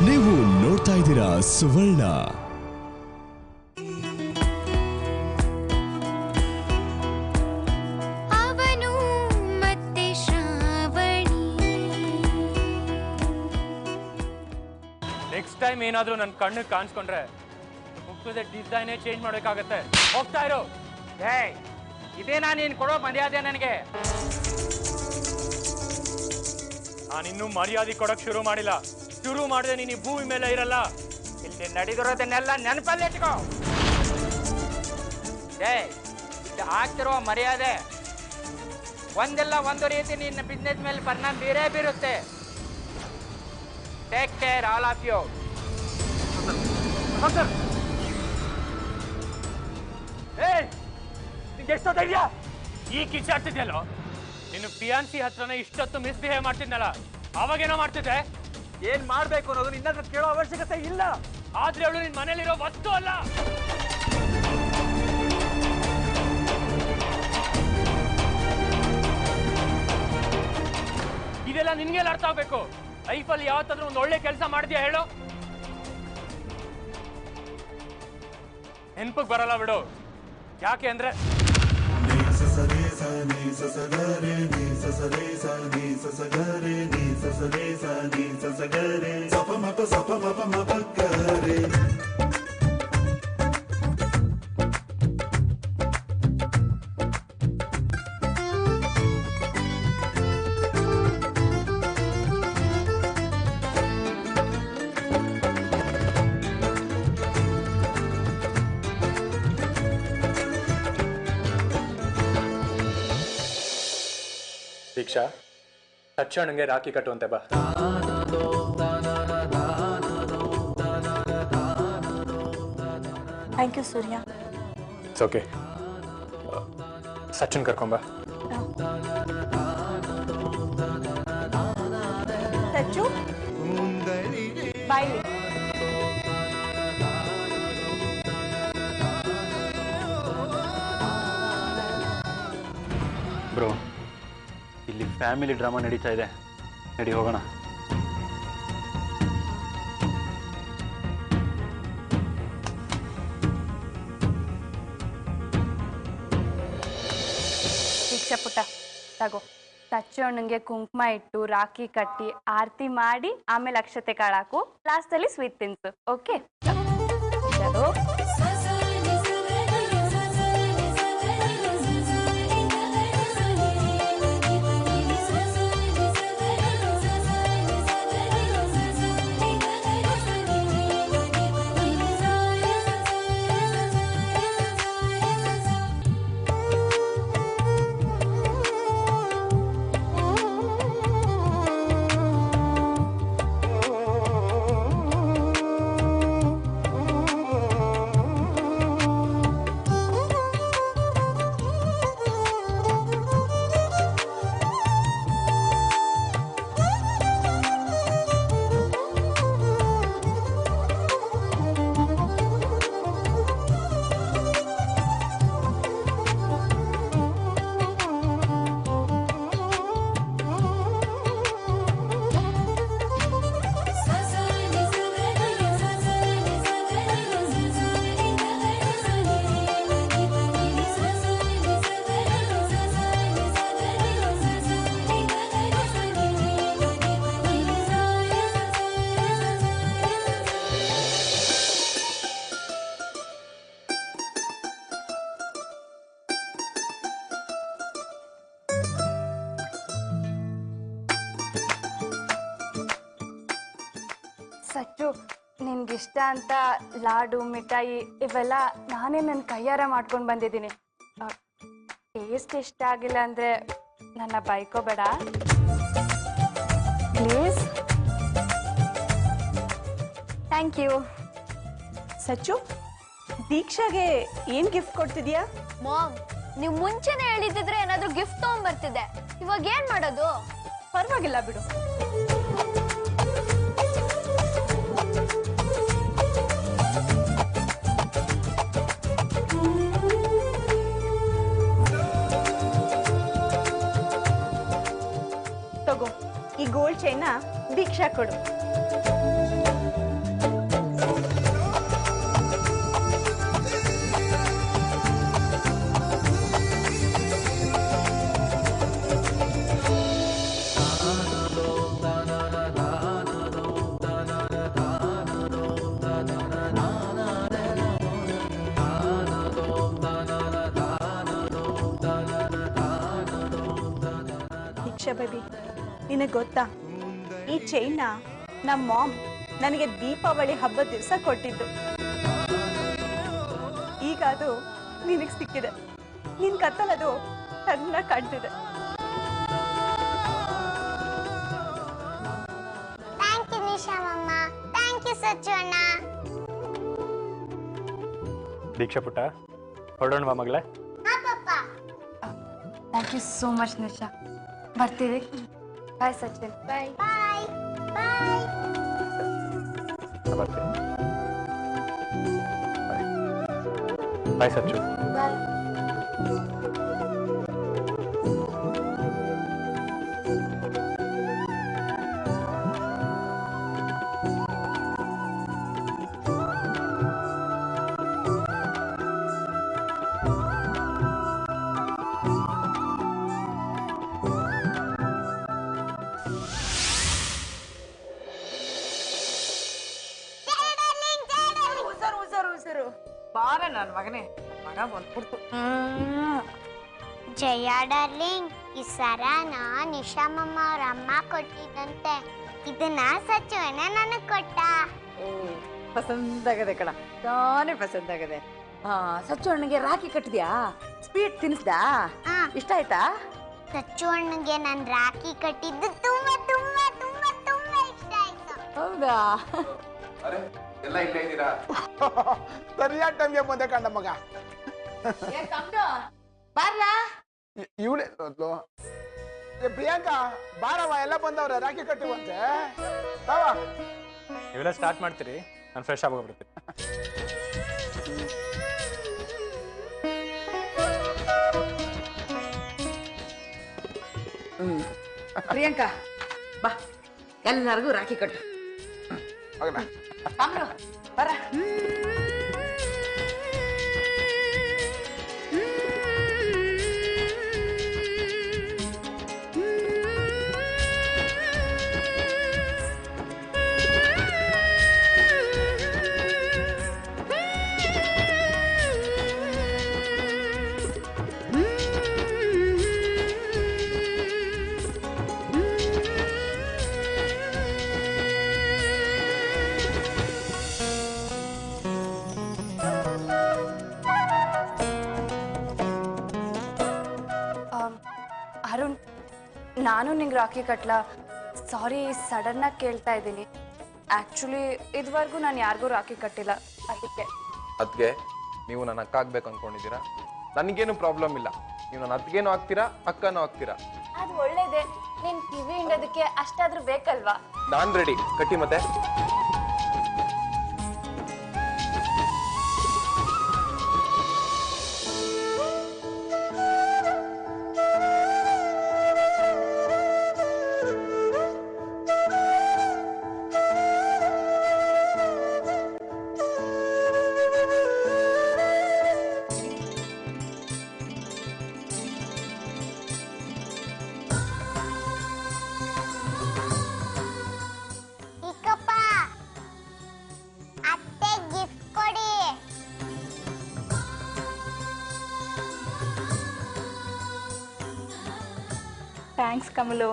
ನೀವು ನೋಡ್ತಾ ಇದ್ದೀರಾ ಸುವರ್ಣ. ಅವನು ಮತ್ತೆ ಶ್ರಾವಣಿ. ನೆಕ್ಸ್ಟ್ ಟೈಮ್ ಏನಾದ್ರೂ ನನ್ನ ಕಣ್ಣಿಗೆ ಕಾಣಿಸ್ಕೊಂಡ್ರೆ ಮುಖದ ಡಿಸೈನೇ ಚೇಂಜ್ ಮಾಡಬೇಕಾಗತ್ತೆ. ಹೋಗ್ತಾ ಇರೋ. ಇದೇನಾ ನೀನು ಕೊಡೋ ಮರ್ಯಾದೆ ನನಗೆ? ನಾನಿನ್ನೂ ಮರ್ಯಾದೆ ಕೊಡಕ್ ಶುರು ಮಾಡಿಲ್ಲ. ಶುರು ಮಾಡಿದ್ರೆ ನೀನು ಭೂಮಿ ಮೇಲೆ ಇರಲ್ಲ. ಇಲ್ಲಿ ನಡೆದಿರೋದನ್ನೆಲ್ಲ ನೆನಪಲ್ಲಿ ಇಟ್ಕೋ. ಇದು ಆಗ್ತಿರೋ ಮರ್ಯಾದೆ ಒಂದೆಲ್ಲ ಒಂದು ರೀತಿ ನಿನ್ನ ಬಿಸ್ನೆಸ್ ಮೇಲೆ ಪರಿಣಾಮ ಬೀರುತ್ತೆ. Take care all of you. ಎಷ್ಟೋ ಧೈರ್ಯ ಈ ಕಿಚ್ಚಾಡ್ತಿದ್ಯಲ್ಲೋ. ನೀನು ಫಿಯಾನ್ಸಿ ಹತ್ರನ ಇಷ್ಟೊತ್ತು ಮಿಸ್ಬಿಹೇವ್ ಮಾಡ್ತಿದ್ನಲ್ಲ, ಅವಾಗೇನೋ ಮಾಡ್ತಿದ್ದೆ. ಏನ್ ಮಾಡ್ಬೇಕು ಅನ್ನೋದು ನಿನ್ನ ಕೇಳೋ ಅವಶ್ಯಕತೆ ಇಲ್ಲ. ಆದ್ರೆ ಅವಳು ನಿನ್ ಮನೇಲಿರೋ ವಸ್ತು ಅಲ್ಲ. ಇದೆಲ್ಲ ನಿನ್ಗೆಲ್ಲ ಅರ್ಥ ಆಗ್ಬೇಕು. ಲೈಫಲ್ಲಿ ಯಾವತ್ತಾದ್ರೂ ಒಂದು ಒಳ್ಳೆ ಕೆಲಸ ಮಾಡಿದ್ಯಾ ಹೇಳು? ನೆನ್ಪಕ್ ಬರಲ್ಲ ಬಿಡು. ಯಾಕೆ ಅಂದ್ರೆ ದೀಕ್ಷಾ, ತಕ್ಷಣಂಗೆ ರಾಖಿ ಕಟ್ಟುವಂತೆ ಬಾ. Thank you Surya. It's okay. Sachin ಕರ್ಕೊಂಬ. ಸಚ್ಚು ಬಾಯ್. ಬ್ರೋ, ಇಲ್ಲಿ ಫ್ಯಾಮಿಲಿ ಡ್ರಾಮಾ ನಡೀತಾ ಇದೆ. ನಡಿ ಹೋಗೋಣ. ದೀಕ್ಷಾ ಪುಟ್ಟ ತಗೋ. ಸಚ್ಚು ಅಣ್ಣಂಗೆ ಕುಂಕುಮ ಇಟ್ಟು ರಾಖಿ ಕಟ್ಟಿ ಆರತಿ ಮಾಡಿ ಆಮೇಲೆ ಅಕ್ಷತೆ ಕಾಳಾಕು. ಲಾಸ್ಟಲ್ಲಿ ಸ್ವೀಟ್ ತಿನ್ಸು. ಓಕೆ? ಸಚ್ಚು, ನಿನ್ಗಿಷ್ಟ ಅಂತ ಲಾಡು ಮಿಠಾಯಿ ಇವೆಲ್ಲ ನಾನೇ ನನ್ನ ಕೈಯಾರ ಮಾಡ್ಕೊಂಡು ಬಂದಿದ್ದೀನಿ. ಟೇಸ್ಟ್ ಇಷ್ಟ ಆಗಿಲ್ಲ ಅಂದರೆ ನನ್ನ ಬೈಕೋಬೇಡ ಪ್ಲೀಸ್. Thank you. ಸಚ್ಚು, ದೀಕ್ಷಾಗೆ ಏನು ಗಿಫ್ಟ್ ಕೊಡ್ತಿದ್ಯಾ? ಮಾಮ್, ನೀವು ಮುಂಚೆನೆ ಹೇಳಿದ್ರೆ ಏನಾದ್ರೂ ಗಿಫ್ಟ್ ತಗೊಂಡ್ಬರ್ತಿದ್ದೆ. ಇವಾಗ ಏನ್ ಮಾಡೋದು? ಪರವಾಗಿಲ್ಲ ಬಿಡು. ಗೋಲ್ಡ್ ಚೈನ್ನ ದೀಕ್ಷಾ ಕೊಡು. ಬೇಬಿ, ನಿನಗೆ ಗೊತ್ತಾ, ಈ ಚೈನ್ನ ನಮ್ಮ ಮಾಮ್ ನನಗೆ ದೀಪಾವಳಿ ಹಬ್ಬದ ದಿವಸ ಕೊಟ್ಟಿದ್ದು. ಈಗ ಅದು ನಿನಗೆ ಸಿಕ್ಕಿದೆ. ನಿನ್ ಕತ್ತಲದು ತನ್ನ ಕಾಣ್ತಿದೆ. ಥ್ಯಾಂಕ್ ಯು ನಿಶಾ ಮಮ್ಮ. ಥ್ಯಾಂಕ್ ಯು ಸಚ್ಚು ಅಣ್ಣ. ದೀಕ್ಷಾ ಪುಟ್ಟ, ಹೊರಡೋಣ ಮಗಳೇ. ಹಾ papa. Thank you so much Nisha. ಬರ್ತೀವಿ. ಬಾಯ್ ಸಚಿನ್. ಬಾಯ್ ಬಾಯ್ ಬಾಯ್. ಬರ್ತೀನಿ. ಬಾಯ್ ಸಚ್ಚು. ಬಾಯ್. ಬಾರ ನನ್ನ ಮಗನೇ, ಮಗ ಬಂದ್ಬಿಡ್ತು. ಜಯ ಡಾರ್ಲಿಂಗ್, ಈ ಸರಾನ ನಿಶಾ ಮಮ್ಮ ಅವ್ರ ಅಮ್ಮ ಕೊಟ್ಟಿದ್ದಂತೆ. ಇದನ್ನ ಸಚ್ಚು ಅಣ್ಣ ನನಗ್ ಕೊಟ್ಟ. ಪಸಂದಾಗದೆ ಕಣ, ತಾನೇ ಪಸಂದಾಗದೆ. ಸಚ್ಚು ಅಣ್ಣಗೆ ರಾಖಿ ಕಟ್ಟಿದ್ಯಾ? ಸ್ವೀಟ್ ತಿನ್ಸ್ದಾ? ಇಷ್ಟ ಆಯ್ತಾ? ಸಚ್ಚು ಅಣ್ಣಗೆ ನಾನು ರಾಖಿ ಕಟ್ಟಿದ್ದು ತುಂಬಾ ತುಂಬಾ ತುಂಬಾ ತುಂಬಾ ಇಷ್ಟ ಆಯ್ತು. ಹೌದಾ? ಎಲ್ಲ ಇಲ್ಲೇ ಇದ್ದೀರಾ? ಸರಿಯಾದ ಟೈಮ್ಗೆ ಬಂದೆ ಕಂಡ ಮಗ. ಇವಳೇ ಪ್ರಿಯಾಂಕಾ, ಬಾರವ, ಎಲ್ಲ ಬಂದವ್ರೆ, ರಾಖಿ ಕಟ್ಟಿವಂತೆ. ಇವೆಲ್ಲ ಸ್ಟಾರ್ಟ್ ಮಾಡ್ತೀರಿ, ನಾನು ಫ್ರೆಶ್ ಆಗೋಗ್ಬಿಡ್ತೀನಿ. ಪ್ರಿಯಾಂಕಾ ಬಾ, ಎಲ್ಲರಿಗೂ ರಾಖಿ ಕಟ್ಟು. ಬರ. ಅರುಣ್, ನಾನು ನಿಂಗೆ ರಾಖಿ ಕಟ್ಲಾ? ಸಾರಿ, ಸಡನ್ನಾಗಿ ಕೇಳ್ತಾ ಇದ್ದೀನಿ. ಆ್ಯಕ್ಚುಲಿ ಇದುವರೆಗೂ ನಾನು ಯಾರಿಗೂ ರಾಖಿ ಕಟ್ಟಿಲ್ಲ, ಅದಕ್ಕೆ. ಅದ್ಗೆ ನೀವು ನನ್ನ ಅಕ್ಕ ಆಗ್ಬೇಕು ಅನ್ಕೊಂಡಿದ್ದೀರಾ? ನನಗೇನು ಪ್ರಾಬ್ಲಮ್ ಇಲ್ಲ. ನೀವು ನನ್ನ ಅತ್ತಿಗೇನು ಆಗ್ತೀರಾ, ಅಕ್ಕನೂ ಆಗ್ತೀರಾ. ಅದು ಒಳ್ಳೇದೇ. ನಿನ್ ಕಿವಿ ಹಿಂಡೋದಕ್ಕೆ ಅಷ್ಟಾದ್ರೂ ಬೇಕಲ್ವಾ? ನಾನ್ ರೆಡಿ. ಕಟ್ಟಿ ಮತ್ತೆ. ಥ್ಯಾಂಕ್ಸ್ ಕಮಲು.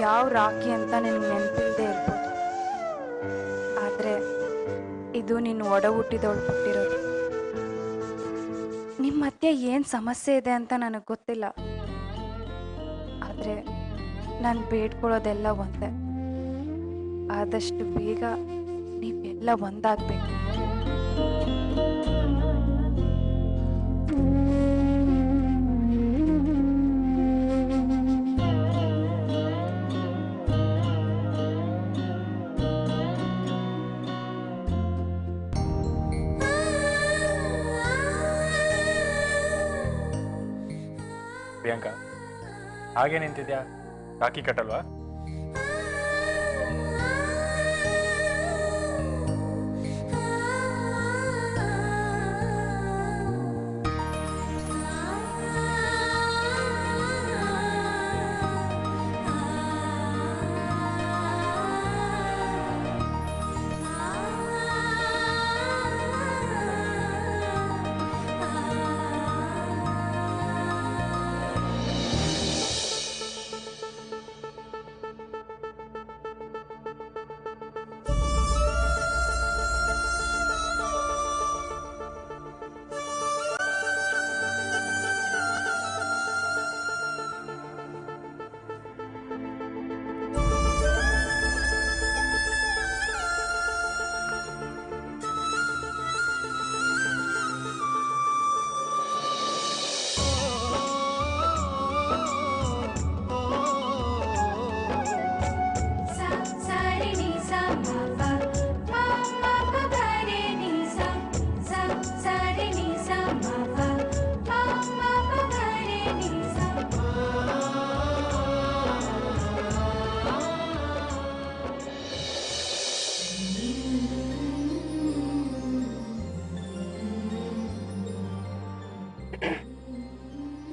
ಯಾವ ರಾಖಿ ಅಂತ ನಿನಗೆ ನೆನಪಿಲ್ಲದೆ ಇರ್ಬೋದು, ಆದರೆ ಇದು ನೀನು ಒಡ ಹುಟ್ಟಿದವಳು ಕೊಟ್ಟಿರೋದು. ನಿಮ್ಮ ಮಧ್ಯೆ ಏನು ಸಮಸ್ಯೆ ಇದೆ ಅಂತ ನನಗೆ ಗೊತ್ತಿಲ್ಲ, ಆದರೆ ನಾನು ಬೇಡ್ಕೊಳ್ಳೋದೆಲ್ಲ ಒಂದೇ. ಆದಷ್ಟು ಬೇಗ ನೀವೆಲ್ಲ ಒಂದಾಗಬೇಕು. ಪ್ರಿಯಾಂಕಾ, ಹಾಗೆ ನಿಂತಿದ್ಯಾ? ರಾಖಿ ಕಟ್ಟಲ್ವಾ?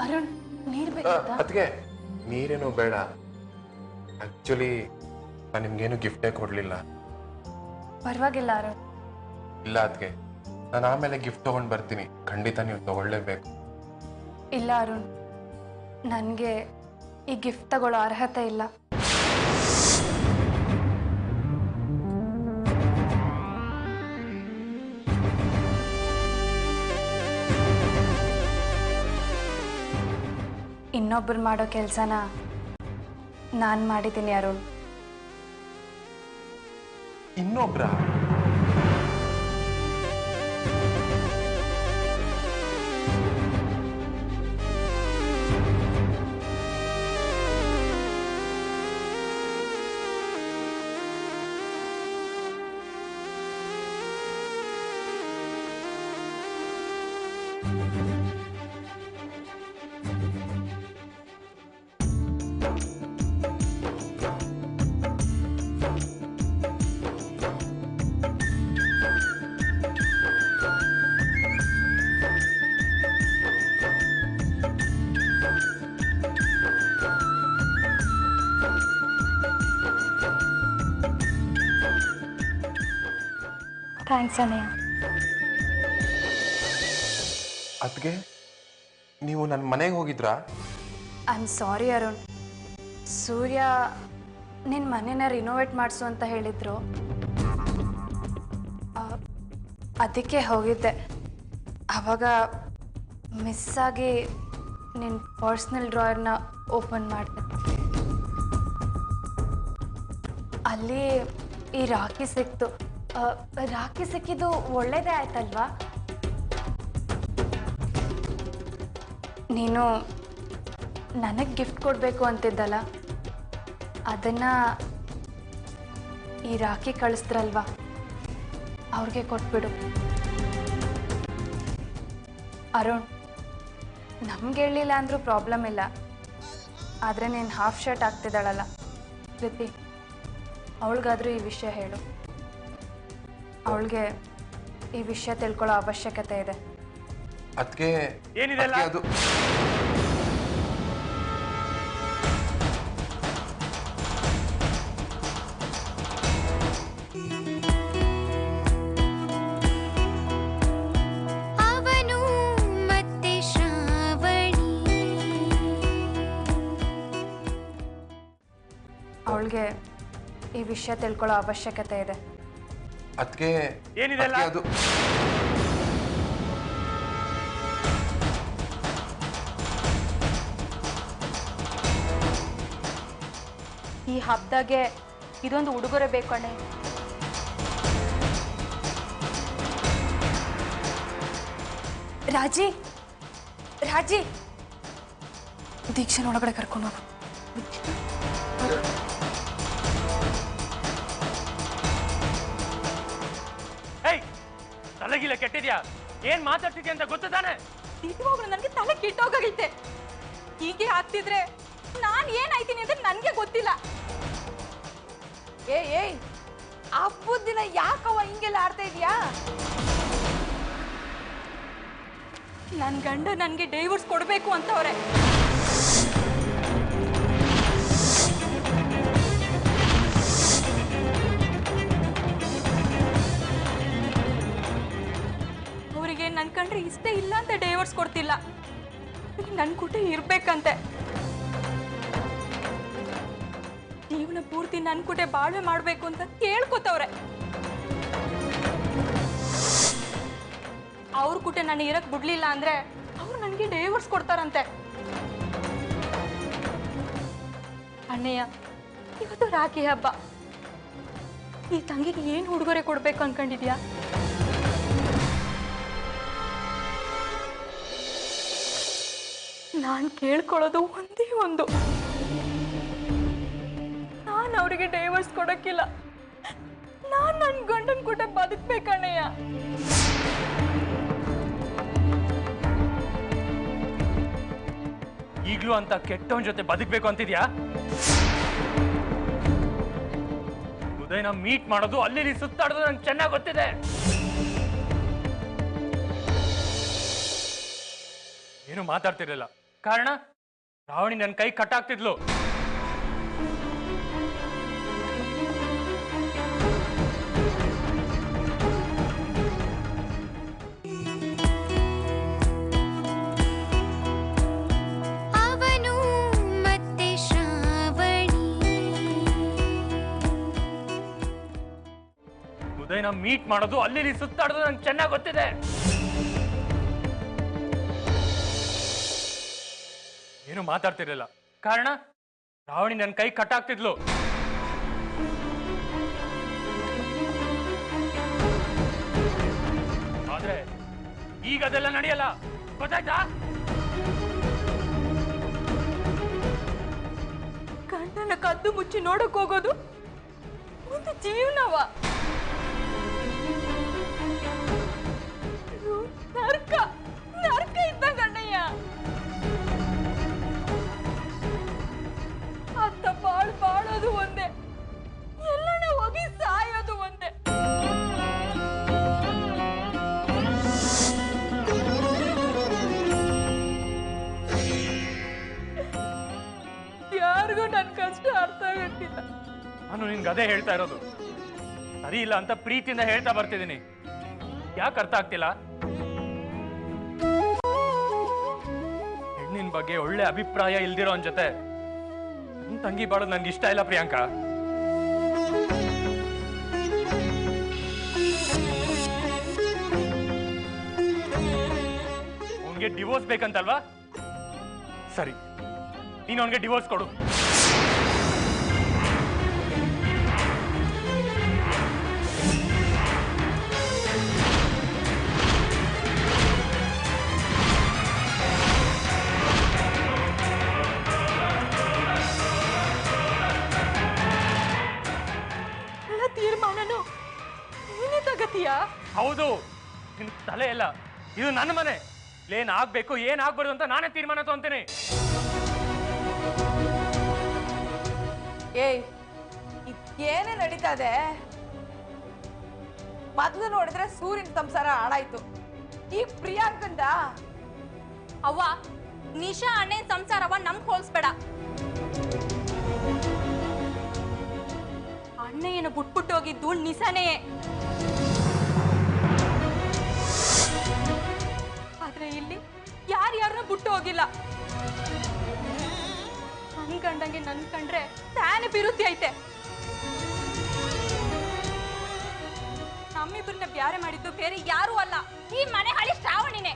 ಅರುಣ್, ನೀರು ಅದಕ್ಕೆ ನೀರೇನು ಬೇಡ. ಆಕ್ಚುಲಿ ನಾನು ನಿಮ್ಗೇನು ಗಿಫ್ಟೇ ಕೊಡ್ಲಿಲ್ಲ. ಪರವಾಗಿಲ್ಲ ಅರುಣ್. ಇಲ್ಲ ಅದಕ್ಕೆ ನಾನು ಆಮೇಲೆ ಗಿಫ್ಟ್ ತಗೊಂಡು ಬರ್ತೀನಿ, ಖಂಡಿತ ನೀವು ತಗೊಳ್ಳೇಬೇಕು. ಇಲ್ಲ ಅರುಣ್, ನನಗೆ ಈ ಗಿಫ್ಟ್ ತಗೊಳ್ಳೋ ಅರ್ಹತೆ ಇಲ್ಲ. ಇನ್ನೊಬ್ಬರು ಮಾಡೋ ಕೆಲಸನ ನಾನು ಮಾಡಿದ್ದೀನಿ ಅರುಣ್. ಇನ್ನೊಬ್ರ? ಥ್ಯಾಂಕ್ಸ್ ಅಣ್ಣಯ್ಯ. ಅದಕ್ಕೆ ನೀವು ನನ್ನ ಮನೆಗೆ ಹೋಗಿದ್ರಾ? I am sorry Arun. Surya ನಿನ್ನ ಮನೆನ ರಿನೋವೇಟ್ ಮಾಡಿಸು ಅಂತ ಹೇಳಿದ್ರು, ಅದಕ್ಕೆ ಹೋಗಿದ್ದೆ. ಆವಾಗ ಮಿಸ್ ಆಗಿ ನಿನ್ನ ಪರ್ಸ್ನಲ್ ಡ್ರಾಯರ್ನ ಓಪನ್ ಮಾಡಿದೆ. ಅಲ್ಲಿ ಈ ರಾಖಿ ಸಿಕ್ತು. ರಾಖಿ ಸಿಕ್ಕಿದ್ದು ಒಳ್ಳೇದೇ ಆಯ್ತಲ್ವಾ? ನೀನು ನನಗೆ ಗಿಫ್ಟ್ ಕೊಡಬೇಕು ಅಂತಿದ್ದಲ್ಲ, ಅದನ್ನು ಈ ರಾಖಿ ಕಳಿಸ್ತ್ರಲ್ವಾ, ಅವ್ರಿಗೆ ಕೊಟ್ಬಿಡು. ಅರುಣ್, ನಮ್ಗೆ ಹೇಳಿಲ್ಲ ಅಂದರೂ ಪ್ರಾಬ್ಲಮ್ ಇಲ್ಲ, ಆದರೆ ನೀನು ಹಾಫ್ ಶರ್ಟ್ ಆಗ್ತಿದ್ದಾಳಲ್ಲ ಕೃತಿ, ಅವಳಿಗಾದರೂ ಈ ವಿಷಯ ಹೇಳು. ಅವಳಿಗೆ ಈ ವಿಷಯ ತಿಳ್ಕೊಳ್ಳೋ ಅವಶ್ಯಕತೆ ಇದೆ. ಅದಕ್ಕೆ ಏನಿದೆಲ್ಲ? ಅದು ಅವನು ಮತ್ತೆ ಶ್ರಾವಣಿ. ಅವಳಿಗೆ ಈ ವಿಷಯ ತಿಳ್ಕೊಳ್ಳೋ ಅವಶ್ಯಕತೆ ಇದೆ. ಅದಕ್ಕೆ ಏನಿದೆಲ್ಲ? ಅದು ಈ ಹಬ್ಬದಾಗೆ ಇದೊಂದು ಉಡುಗೊರೆ ಬೇಕಣ್ಣೆ. ರಾಜಿ ರಾಜಿ ದೀಕ್ಷನ್ ಒಳಗಡೆ ಕರ್ಕೊಂಡು ಹೋಗು. ತಲೆಗಿಲ್ಲ ಕೆಟ್ಟಿದ್ಯಾ? ಏನ್ ಮಾತಾಡ್ತಿದ್ಯಾ ಅಂತ ಗೊತ್ತು ತಾನೆ? ನಿಜವಾಗ್ಲೂ ನನಗೆ ತಲೆ ಕೆಟ್ಟೋಗೈತೆ. ಹೀಗೆ ಆಗ್ತಿದ್ರೆ ನಾನು ಏನಾಯ್ತೀನಿ ಅಂತ ನನಗೆ ಗೊತ್ತಿಲ್ಲ. ಏಯ್ ಹಬ್ಬದ ದಿನ ಯಾಕವ ಹಿಂಗೆಲ್ಲ ಆಡ್ತಾ ಇದೀಯಾ? ನನ್ನ ಗಂಡ ನನಗೆ ಡೈವರ್ಸ್ ಕೊಡಬೇಕು ಅಂತವ್ರೆ. ಅವರಿಗೆ ನನ್ನ ಕಂಡ್ರೆ ಇಷ್ಟ ಇಲ್ಲ ಅಂತ ಡೈವರ್ಸ್ ಕೊಡ್ತಿಲ್ಲ, ನನ್ನ ಕೂಟ ಇರ್ಬೇಕಂತೆ. ಜೀವನ ಪೂರ್ತಿ ನನ್ನ ಕೂಟೆ ಬಾಳ್ವೆ ಮಾಡಬೇಕು ಅಂತ ಕೇಳ್ಕೊತವ್ರೆ. ಅವ್ರ ಕೂಟೆ ನಾನು ಇರಕ್ ಬಿಡ್ಲಿಲ್ಲ ಅಂದ್ರೆ ಅವ್ರು ನನಗೆ ಡೈವರ್ಸ್ ಕೊಡ್ತಾರಂತೆ. ಅಣ್ಣಯ್ಯ, ಇವತ್ತು ರಾಖಿ ಹಬ್ಬ. ಈ ತಂಗಿಗೆ ಏನು ಉಡುಗೊರೆ ಕೊಡ್ಬೇಕು ಅನ್ಕೊಂಡಿದ್ಯಾ? ನಾನು ಕೇಳ್ಕೊಳ್ಳೋದು ಒಂದೇ ಒಂದು, ನಾನು ಅವರಿಗೆ ಡೈವರ್ಸ್ ಕೊಡಕ್ಕಿಲ್ಲ. ನಾನು ನನ್ನ ಗಂಡನ ಕೂಟ ಬದುಕ್ಬೇಕಣ್ಣಯ್ಯ. ಈಗ್ಲೂ ಅಂತ ಕೆಟ್ಟವನ್ ಜೊತೆ ಬದುಕ್ಬೇಕು ಅಂತಿದ್ಯಾ? ಉದಯನ ಮೀಟ್ ಮಾಡೋದು ಅಲ್ಲಿ ಸುತ್ತಾಡೋದು ನಂಗೆ ಚೆನ್ನಾಗಿ ಗೊತ್ತಿದೆ. ಏನು ಮಾತಾಡ್ತಿರ್ಲಿಲ್ಲ, ಕಾರಣ ರಾವಣಿ ನನ್ನ ಕೈ ಕಟ್ಟಾಗ್ತಿದ್ಲು. ಉದಯನ ಮೀಟ್ ಮಾಡೋದು ಅಲ್ಲಿ ಸುತ್ತಾಡೋದು ನಂಗೆ ಚೆನ್ನಾಗಿ ಗೊತ್ತಿದೆ. ಏನು ಮಾತಾಡ್ತಿರ್ಲಿಲ್ಲ, ಕಾರಣ ರಾವಣಿ ನನ್ನ ಕೈ ಕಟ್ಟಾಗ್ತಿದ್ಲು. ಆದ್ರೆ ಈಗ ಅದೆಲ್ಲ ನಡೆಯಲ್ಲ, ಗೊತ್ತಾಯ್ತಾ? ಗಂಡನ ಕದ್ದು ಮುಚ್ಚಿ ನೋಡಕ್ ಹೋಗೋದು ಒಂದು ಜೀವನವ. ನರ್ಕ ನರ್ಕ ಇದ್ದ ಗಣ್ಣಯ್ಯ. ಅತ್ತ ಬಾಳೋದು ಒಂದೇ, ಎಲ್ಲನ ಹೋಗಿ ಸಾಯೋದು ಒಂದೇ. ಯಾರಿಗೂ ನನ್ನ ಕಷ್ಟ ಅರ್ಥ ಆಗಕ್ಕಿಲ್ಲ. ನಾನು ನಿನ್ಗೆ ಅದೇ ಹೇಳ್ತಾ ಇರೋದು. ಸರಿ ಇಲ್ಲ ಅಂತ ಪ್ರೀತಿಯಿಂದ ಹೇಳ್ತಾ ಬರ್ತಿದ್ದೀನಿ, ಯಾಕೆ ಅರ್ಥ ಆಗ್ತಿಲ್ಲ? ಹೆಣ್ಣಿನ ಬಗ್ಗೆ ಒಳ್ಳೆ ಅಭಿಪ್ರಾಯ ಇಲ್ದಿರೋ ಅವನ ಜೊತೆ ನನ್ ತಂಗಿ ಬಾಳೋದು ನನ್ಗೆ ಇಷ್ಟ ಇಲ್ಲ ಪ್ರಿಯಾಂಕಾ. ಅವನಿಗೆ ಡಿವೋರ್ಸ್ ಬೇಕಂತಲ್ವಾ? ಸರಿ, ನೀನು ಅವನಿಗೆ ಡಿವೋರ್ಸ್ ಕೊಡು. ತೀರ್ಮಾನನು ನೀನೇ ತಗತೀಯಾ? ಹೌದು, ನಿನ್ ತಲೆ ಇಲ್ಲ, ಇದು ನನ್ನ ಮನೆ. ಏನ್ ಆಗ್ಬೇಕು ಏನ್ ಆಗ್ಬಾರ್ದು ಅಂತ ನಾನೇ ತೀರ್ಮಾನ ತಗೊಂತೀನಿ. ಏಯ್, ಏನೇ ನಡೀತಾ ಇದೆ? ಮೊದಲು ನೋಡಿದ್ರೆ ಸೂರ್ಯನ ಸಂಸಾರ ಹಾಳಾಯ್ತು, ಈ ಪ್ರಿಯಾಂಕಂದ. ಅವ್ವ, ನಿಶಾ ಅಣ್ಣೆ ಸಂಸಾರವ ನಮ್ಗೆ ಹೋಲಿಸ್ಬೇಡ. ಅಣ್ಣಯ್ಯನ ಬಿಟ್ಬಿಟ್ಟೋಗಿದ್ದು ನಿಸಾನೇ. ಆದ್ರೆ ಇಲ್ಲಿ ಯಾರ್ಯಾರನ್ನ ಬಿಟ್ಟು ಹೋಗಿಲ್ಲ. ನನ್ ಕಂಡಂಗೆ ನನ್ ಕಂಡ್ರೆ ತಾನೇ ಬಿರುತ್ತಿ ಐತೆ. ನಮ್ಮಿಬ್ಬರನ್ನ ಬ್ಯಾರೆ ಮಾಡಿದ್ದು ಬೇರೆ ಯಾರೂ ಅಲ್ಲ, ಈ ಮನೆ ಹಳಿ ಶ್ರಾವಣಿನೇ.